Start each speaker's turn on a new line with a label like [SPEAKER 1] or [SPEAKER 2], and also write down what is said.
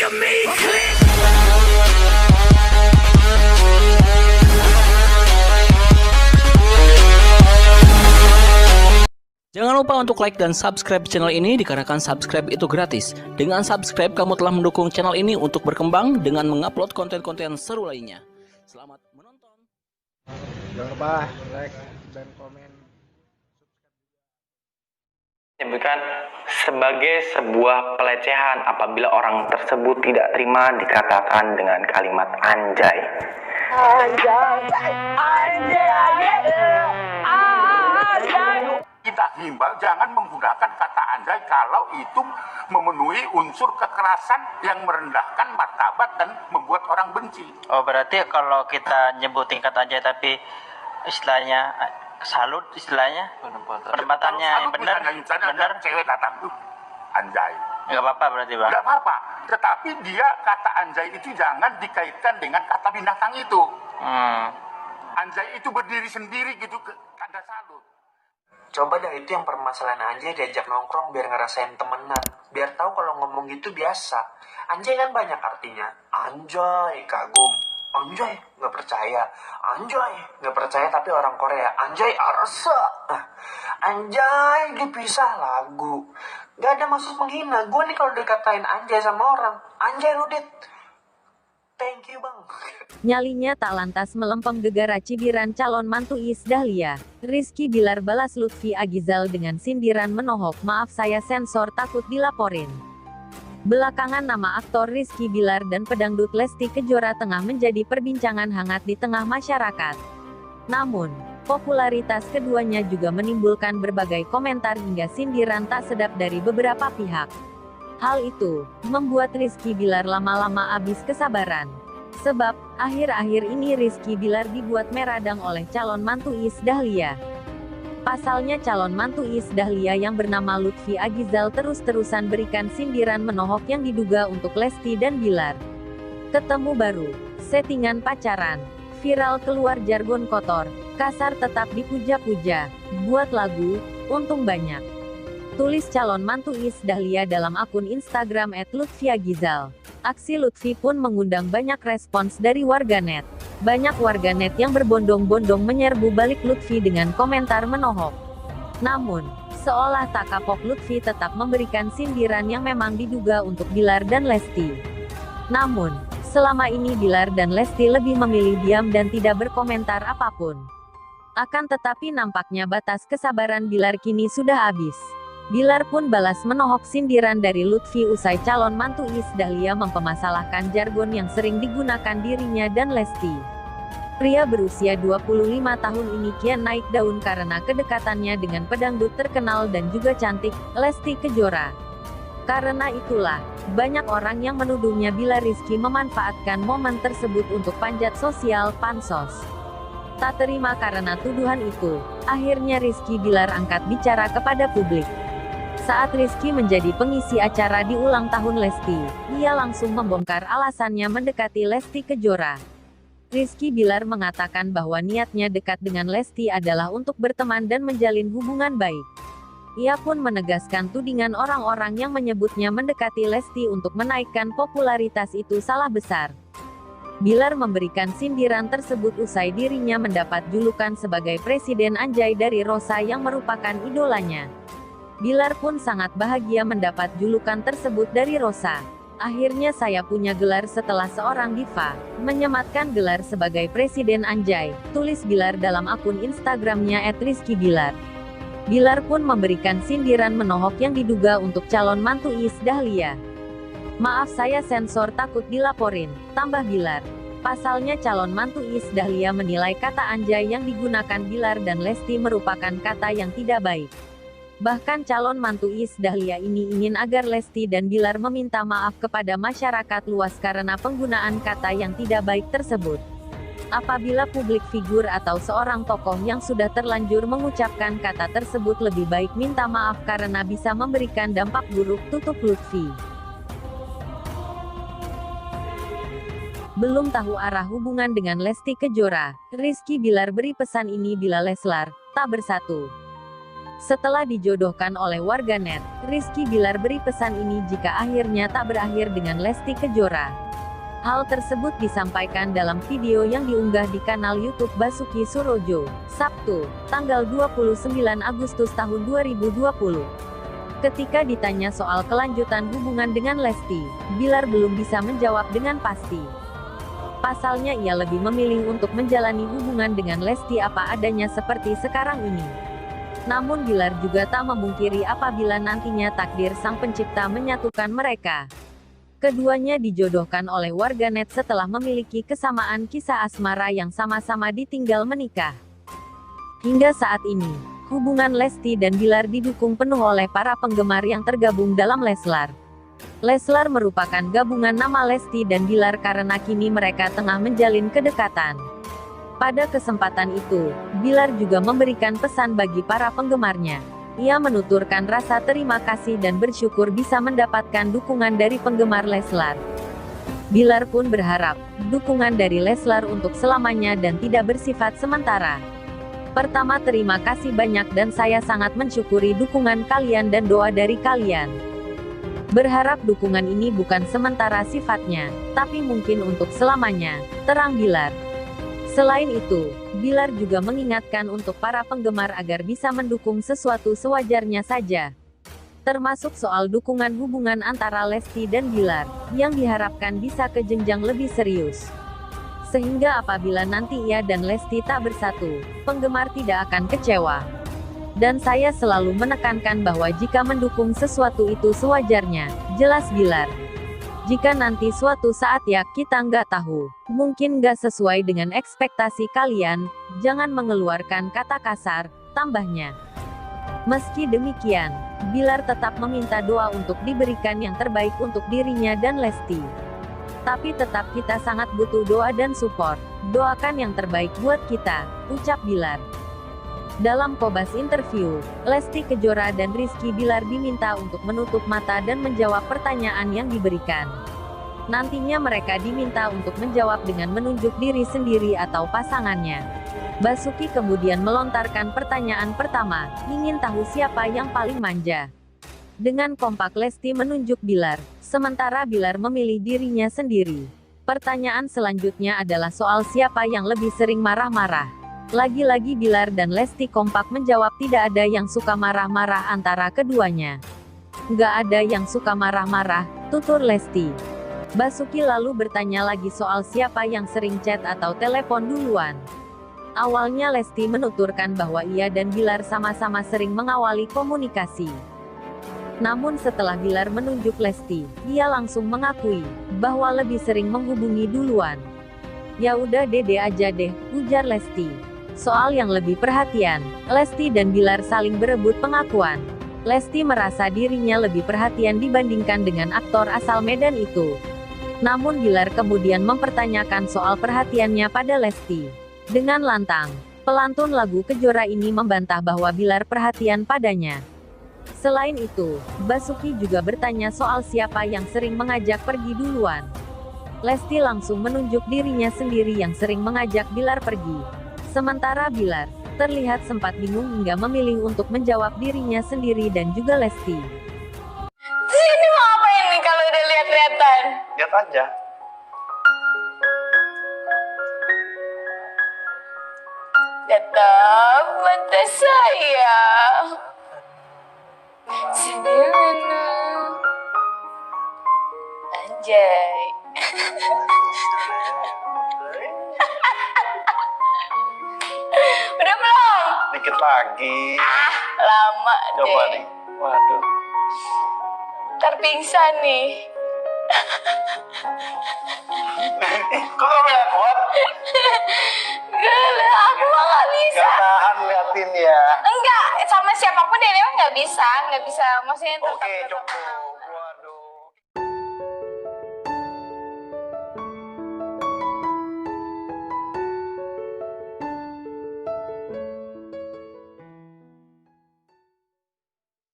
[SPEAKER 1] Jangan lupa untuk like dan subscribe channel ini dikarenakan subscribe itu gratis. Dengan subscribe kamu telah mendukung channel ini untuk berkembang dengan mengupload konten-konten seru lainnya. Selamat menonton.
[SPEAKER 2] Jangan lupa like dan komen.
[SPEAKER 3] Disebutkan sebagai sebuah pelecehan apabila orang tersebut tidak terima dikatakan dengan kalimat anjay.
[SPEAKER 4] Kita himbau jangan menggunakan kata anjay kalau itu memenuhi unsur kekerasan yang merendahkan martabat dan membuat orang benci.
[SPEAKER 3] Oh, berarti kalau kita nyebutin kata anjay tapi istilahnya salut, istilahnya penempatannya yang benar,
[SPEAKER 4] cewek datang tuh anjay.
[SPEAKER 3] Nggak apa-apa berarti, Bang?
[SPEAKER 4] Nggak apa-apa, tetapi dia kata anjay itu jangan dikaitkan dengan kata binatang itu. Anjay itu berdiri sendiri gitu, tanda salut.
[SPEAKER 5] Coba dah itu yang permasalahan anjay diajak nongkrong biar ngerasain temenan. Biar tahu kalau ngomong gitu biasa. Anjay kan banyak artinya. Anjay, kagum. Anjay, nggak percaya. Anjay, nggak percaya tapi orang Korea. Anjay, arsa. Anjay, dipisah lagu. Gak ada maksud menghina. Gue nih kalau dikatain anjay sama orang. Anjay Rudit. Thank you, Bang.
[SPEAKER 6] Nyalinya tak lantas melempem gegara cibiran calon mantu Iis Dahlia. Rizky Bilar balas Lutfi Agizal dengan sindiran menohok, maaf saya sensor takut dilaporin. Belakangan nama aktor Rizky Bilar dan pedangdut Lesti Kejora tengah menjadi perbincangan hangat di tengah masyarakat. Namun, popularitas keduanya juga menimbulkan berbagai komentar hingga sindiran tak sedap dari beberapa pihak. Hal itu membuat Rizky Bilar lama-lama habis kesabaran. Sebab, akhir-akhir ini Rizky Bilar dibuat meradang oleh calon mantu Iis Dahlia. Pasalnya calon mantu Iis Dahlia yang bernama Lutfi Agizal terus-terusan berikan sindiran menohok yang diduga untuk Lesti dan Bilar. Ketemu baru, settingan pacaran, viral keluar jargon kotor, kasar tetap dipuja-puja, buat lagu, untung banyak. Tulis calon mantu Iis Dahlia dalam akun Instagram @lutfiagizal. Aksi Lutfi pun mengundang banyak respons dari warganet. Banyak warganet yang berbondong-bondong menyerbu balik Lutfi dengan komentar menohok. Namun, seolah tak kapok Lutfi tetap memberikan sindiran yang memang diduga untuk Bilar dan Lesti. Namun, selama ini Bilar dan Lesti lebih memilih diam dan tidak berkomentar apapun. Akan tetapi nampaknya batas kesabaran Bilar kini sudah habis. Bilar pun balas menohok sindiran dari Lutfi usai calon mantu Iis Dahlia mempermasalahkan jargon yang sering digunakan dirinya dan Lesti. Pria berusia 25 tahun ini kian naik daun karena kedekatannya dengan pedangdut terkenal dan juga cantik, Lesti Kejora. Karena itulah, banyak orang yang menuduhnya bila Rizky memanfaatkan momen tersebut untuk panjat sosial pansos. Tak terima karena tuduhan itu, akhirnya Rizky Bilar angkat bicara kepada publik. Saat Rizky menjadi pengisi acara di ulang tahun Lesti, ia langsung membongkar alasannya mendekati Lesti Kejora. Rizky Bilar mengatakan bahwa niatnya dekat dengan Lesti adalah untuk berteman dan menjalin hubungan baik. Ia pun menegaskan tudingan orang-orang yang menyebutnya mendekati Lesti untuk menaikkan popularitas itu salah besar. Bilar memberikan sindiran tersebut usai dirinya mendapat julukan sebagai Presiden Anjay dari Rosa yang merupakan idolanya. Bilar pun sangat bahagia mendapat julukan tersebut dari Rosa. Akhirnya saya punya gelar setelah seorang diva, menyematkan gelar sebagai Presiden Anjay, tulis Bilar dalam akun Instagramnya @rizkybilar. Bilar pun memberikan sindiran menohok yang diduga untuk calon mantu Iis Dahlia. Maaf saya sensor takut dilaporin, tambah Bilar. Pasalnya calon mantu Iis Dahlia menilai kata anjay yang digunakan Bilar dan Lesti merupakan kata yang tidak baik. Bahkan calon mantu Iis Dahlia ini ingin agar Lesti dan Bilar meminta maaf kepada masyarakat luas karena penggunaan kata yang tidak baik tersebut. Apabila publik figur atau seorang tokoh yang sudah terlanjur mengucapkan kata tersebut lebih baik minta maaf karena bisa memberikan dampak buruk, tutup Lutfi. Belum tahu arah hubungan dengan Lesti Kejora, Rizky Bilar beri pesan ini bila Leslar tak bersatu. Setelah dijodohkan oleh warganet, Rizky Bilar beri pesan ini jika akhirnya tak berakhir dengan Lesti Kejora. Hal tersebut disampaikan dalam video yang diunggah di kanal YouTube Basuki Surojo, Sabtu, tanggal 29 Agustus tahun 2020. Ketika ditanya soal kelanjutan hubungan dengan Lesti, Bilar belum bisa menjawab dengan pasti. Pasalnya ia lebih memilih untuk menjalani hubungan dengan Lesti apa adanya seperti sekarang ini. Namun Bilar juga tak memungkiri apabila nantinya takdir Sang Pencipta menyatukan mereka. Keduanya dijodohkan oleh warganet setelah memiliki kesamaan kisah asmara yang sama-sama ditinggal menikah. Hingga saat ini, hubungan Lesti dan Bilar didukung penuh oleh para penggemar yang tergabung dalam Leslar. Leslar merupakan gabungan nama Lesti dan Bilar karena kini mereka tengah menjalin kedekatan. Pada kesempatan itu, Bilar juga memberikan pesan bagi para penggemarnya. Ia menuturkan rasa terima kasih dan bersyukur bisa mendapatkan dukungan dari penggemar Leslar. Bilar pun berharap, dukungan dari Leslar untuk selamanya dan tidak bersifat sementara. Pertama, terima kasih banyak dan saya sangat mensyukuri dukungan kalian dan doa dari kalian. Berharap dukungan ini bukan sementara sifatnya, tapi mungkin untuk selamanya, terang Bilar. Selain itu, Bilar juga mengingatkan untuk para penggemar agar bisa mendukung sesuatu sewajarnya saja. Termasuk soal dukungan hubungan antara Lesti dan Bilar, yang diharapkan bisa ke jenjang lebih serius. Sehingga apabila nanti ia dan Lesti tak bersatu, penggemar tidak akan kecewa. Dan saya selalu menekankan bahwa jika mendukung sesuatu itu sewajarnya, jelas Bilar. Jika nanti suatu saat ya kita nggak tahu, mungkin nggak sesuai dengan ekspektasi kalian, jangan mengeluarkan kata kasar, tambahnya. Meski demikian, Bilar tetap meminta doa untuk diberikan yang terbaik untuk dirinya dan Lesti. Tapi tetap kita sangat butuh doa dan support, doakan yang terbaik buat kita, ucap Bilar. Dalam Kobas interview, Lesti Kejora dan Rizky Bilar diminta untuk menutup mata dan menjawab pertanyaan yang diberikan. Nantinya mereka diminta untuk menjawab dengan menunjuk diri sendiri atau pasangannya. Basuki kemudian melontarkan pertanyaan pertama, ingin tahu siapa yang paling manja. Dengan kompak Lesti menunjuk Bilar, sementara Bilar memilih dirinya sendiri. Pertanyaan selanjutnya adalah soal siapa yang lebih sering marah-marah. Lagi-lagi Bilar dan Lesti kompak menjawab tidak ada yang suka marah-marah antara keduanya. Nggak ada yang suka marah-marah, tutur Lesti. Basuki lalu bertanya lagi soal siapa yang sering chat atau telepon duluan. Awalnya Lesti menuturkan bahwa ia dan Bilar sama-sama sering mengawali komunikasi. Namun setelah Bilar menunjuk Lesti, ia langsung mengakui bahwa lebih sering menghubungi duluan. Ya udah dede aja deh, ujar Lesti. Soal yang lebih perhatian, Lesti dan Bilar saling berebut pengakuan. Lesti merasa dirinya lebih perhatian dibandingkan dengan aktor asal Medan itu. Namun Bilar kemudian mempertanyakan soal perhatiannya pada Lesti. Dengan lantang, pelantun lagu Kejora ini membantah bahwa Bilar perhatian padanya. Selain itu, Basuki juga bertanya soal siapa yang sering mengajak pergi duluan. Lesti langsung menunjuk dirinya sendiri yang sering mengajak Bilar pergi. Sementara Bilar terlihat sempat bingung hingga memilih untuk menjawab dirinya sendiri dan juga Lesti.
[SPEAKER 7] Ini mau ngapain nih kalau udah lihat-lihatan?
[SPEAKER 3] Lihat aja.
[SPEAKER 7] Tetap mata saya. Sederhana. Anjay. Udah belum?
[SPEAKER 3] Dikit lagi.
[SPEAKER 7] Lama deh.
[SPEAKER 3] Coba nih. Waduh.
[SPEAKER 7] Ntar pingsan nih.
[SPEAKER 3] Kok kamu gak kuat?
[SPEAKER 7] Gila, aku mah gak bisa.
[SPEAKER 3] Gak tahan liatin ya.
[SPEAKER 7] Enggak, sama siapapun dia memang nggak bisa. Maksudnya
[SPEAKER 3] Oke, cukup.